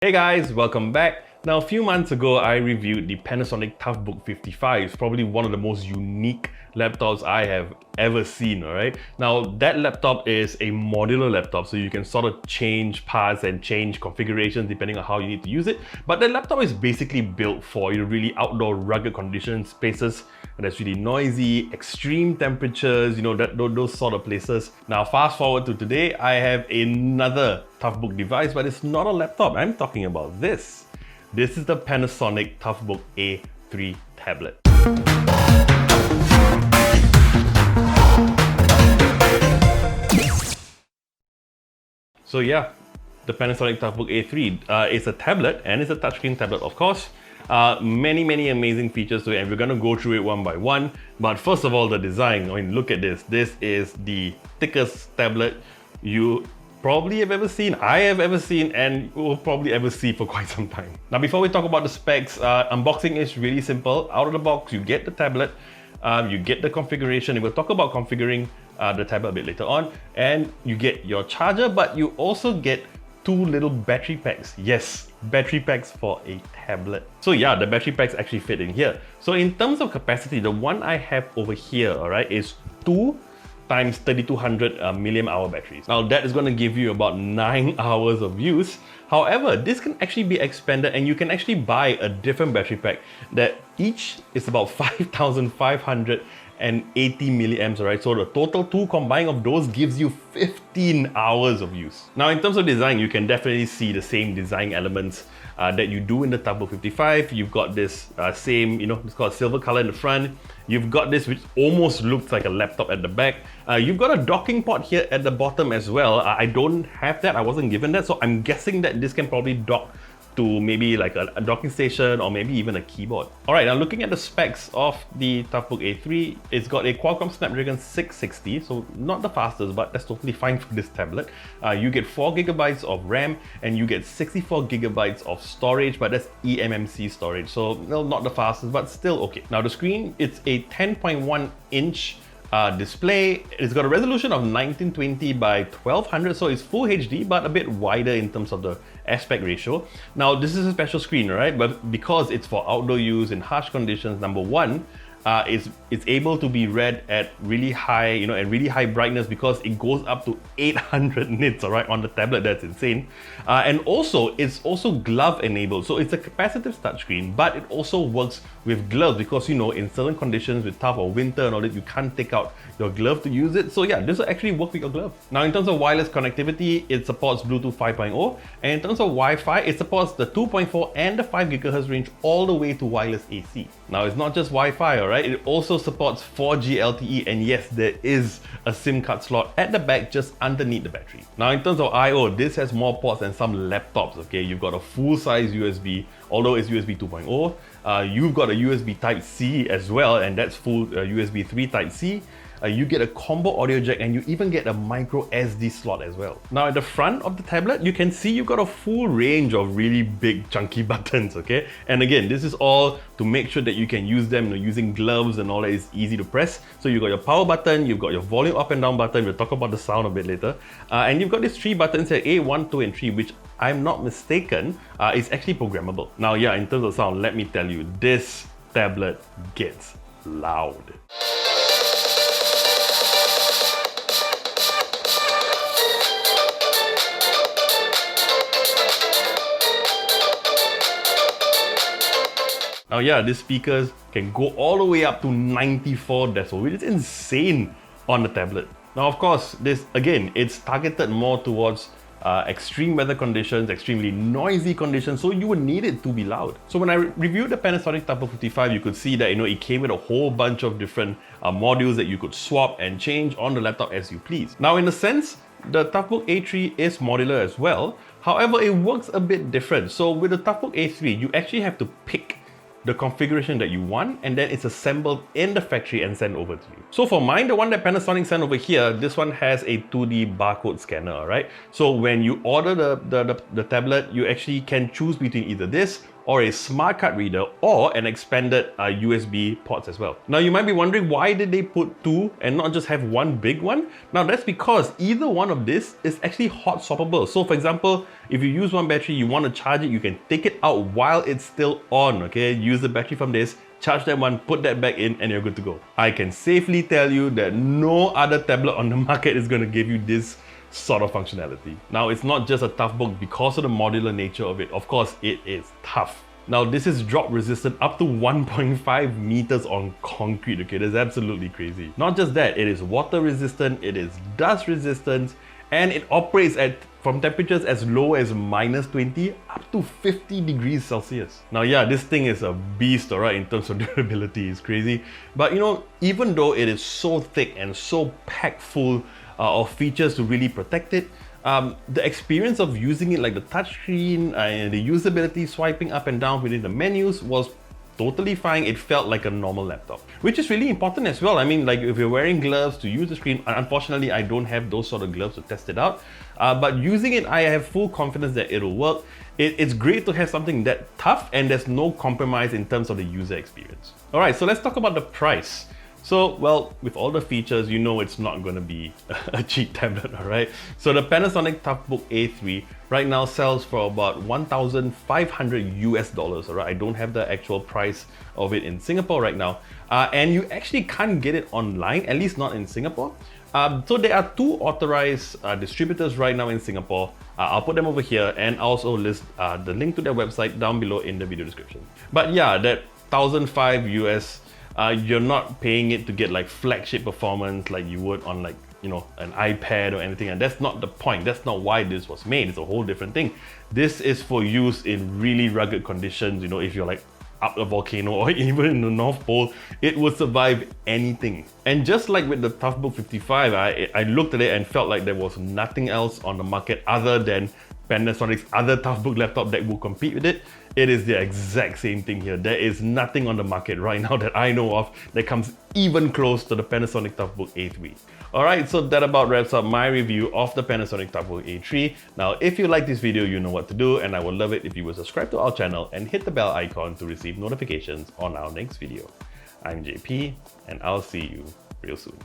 Hey guys, welcome back. Now, a few months ago, I reviewed the Panasonic TOUGHBOOK 55. It's probably one of the most unique laptops I have ever seen, alright? Now, that laptop is a modular laptop, so you can sort of change parts and change configurations depending on how you need to use it. But the laptop is basically built for really outdoor rugged conditions, places that's really noisy, extreme temperatures, those sort of places. Now, fast forward to today, I have another TOUGHBOOK device, but it's not a laptop. I'm talking about this. This is the Panasonic TOUGHBOOK A3 tablet. So yeah, the Panasonic TOUGHBOOK A3 is a tablet, and it's a touchscreen tablet, of course. Many amazing features to it, and we're going to go through it one by one. But first of all, the design. I mean, look at this. This is the thickest tablet you probably have ever seen, I have ever seen, and will probably ever see for quite some time. Now, before we talk about the specs, unboxing is really simple. Out of the box, you get the tablet, you get the configuration, and we'll talk about configuring the tablet a bit later on, and you get your charger, but you also get two little battery packs. Yes, battery packs for a tablet. So yeah, the battery packs actually fit in here. So in terms of capacity, the one I have over here, alright, is 2 times 3200 milliamp hour batteries. Now that is going to give you about 9 hours of use. However, this can actually be expanded, and you can actually buy a different battery pack that each is about 5580 milliamps, alright? So the total two combined of those gives you 15 hours of use. Now in terms of design, you can definitely see the same design elements that you do in the TOUGHBOOK 55. You've got this same, it's called silver color in the front. You've got this which almost looks like a laptop at the back. You've got a docking port here at the bottom as well. I don't have that, I wasn't given that, so I'm guessing that this can probably dock to maybe like a docking station or maybe even a keyboard. Alright, now looking at the specs of the TOUGHBOOK A3, it's got a Qualcomm Snapdragon 660, so not the fastest, but that's totally fine for this tablet. You get 4GB of RAM and you get 64GB of storage, but that's eMMC storage, so no, not the fastest, but still okay. Now the screen, it's a 10.1 inch display. It's got a resolution of 1920 by 1200, so it's full HD but a bit wider in terms of the aspect ratio. Now this is a special screen, right? But because it's for outdoor use in harsh conditions, number one, it's able to be read at really high, at really high brightness, because it goes up to 800 nits, all right, on the tablet. That's insane. And also, it's also glove enabled. So it's a capacitive touchscreen, but it also works with gloves, because in certain conditions with tough or winter and all that, you can't take out your glove to use it. So yeah, this will actually work with your glove. Now in terms of wireless connectivity, it supports Bluetooth 5.0, and in terms of Wi-Fi, it supports the 2.4 and the 5 GHz range all the way to wireless AC. Now it's not just Wi-Fi, alright, it also supports 4G LTE, and yes, there is a SIM card slot at the back just underneath the battery. Now in terms of I/O, this has more ports than some laptops, okay? You've got a full-size USB, although it's USB 2.0. You've got a USB Type-C as well, and that's full USB 3 Type-C. You get a combo audio jack, and you even get a micro SD slot as well. Now at the front of the tablet, you can see you've got a full range of really big chunky buttons, okay? And again, this is all to make sure that you can use them using gloves and all that is easy to press. So you've got your power button, you've got your volume up and down button, we'll talk about the sound a bit later. And you've got these 3 buttons here, A, 1, 2 and 3, which I'm not mistaken, is actually programmable. Now yeah, in terms of sound, let me tell you, this tablet gets loud. Now yeah, these speakers can go all the way up to 94 decibels, which is insane on the tablet. Now of course, this again, it's targeted more towards extreme weather conditions, extremely noisy conditions, so you would need it to be loud. So when I reviewed the Panasonic TOUGHBOOK 55, you could see that it came with a whole bunch of different modules that you could swap and change on the laptop as you please. Now in a sense, the TOUGHBOOK A3 is modular as well. However, it works a bit different. So with the TOUGHBOOK A3, you actually have to pick the configuration that you want, and then it's assembled in the factory and sent over to you. So for mine, the one that Panasonic sent over here, this one has a 2D barcode scanner, alright? So when you order the tablet, you actually can choose between either this or a smart card reader, or an expanded USB ports as well. Now you might be wondering, why did they put two and not just have one big one? Now that's because either one of this is actually hot swappable. So for example, if you use one battery, you want to charge it, you can take it out while it's still on, okay? Use the battery from this, charge that one, put that back in, and you're good to go. I can safely tell you that no other tablet on the market is going to give you this sort of functionality. Now, it's not just a tough book because of the modular nature of it. Of course, it is tough. Now, this is drop resistant up to 1.5 meters on concrete, okay? That's absolutely crazy. Not just that, it is water resistant, it is dust resistant, and it operates from temperatures as low as -20 up to 50 degrees Celsius. Now, yeah, this thing is a beast, alright, in terms of durability. It's crazy. But you know, even though it is so thick and so packed full of features to really protect it, the experience of using it, like the touchscreen and the usability, swiping up and down within the menus, was totally fine. It felt like a normal laptop, which is really important as well. I mean, like if you're wearing gloves to use the screen, unfortunately I don't have those sort of gloves to test it out, but using it, I have full confidence that it'll work. It's great to have something that tough and there's no compromise in terms of the user experience. All right, so let's talk about the price. So, well, with all the features, you know it's not going to be a cheap tablet, all right? So the Panasonic TOUGHBOOK A3 right now sells for about 1,500 US dollars, all right? I don't have the actual price of it in Singapore right now. And you actually can't get it online, at least not in Singapore. So there are two authorized distributors right now in Singapore. I'll put them over here, and I'll also list the link to their website down below in the video description. But yeah, that 1,500 US, you're not paying it to get like flagship performance like you would on, like, you know, an iPad or anything, and that's not the point. That's not why this was made. It's a whole different thing. This is for use in really rugged conditions. You know, if you're like up a volcano or even in the North Pole, it would survive anything. And just like with the TOUGHBOOK 55, I looked at it and felt like there was nothing else on the market other than Panasonic's other TOUGHBOOK laptop that will compete with it. It is the exact same thing here. There is nothing on the market right now that I know of that comes even close to the Panasonic TOUGHBOOK A3. Alright, so that about wraps up my review of the Panasonic TOUGHBOOK A3. Now, if you like this video, you know what to do, and I would love it if you would subscribe to our channel and hit the bell icon to receive notifications on our next video. I'm JP, and I'll see you real soon.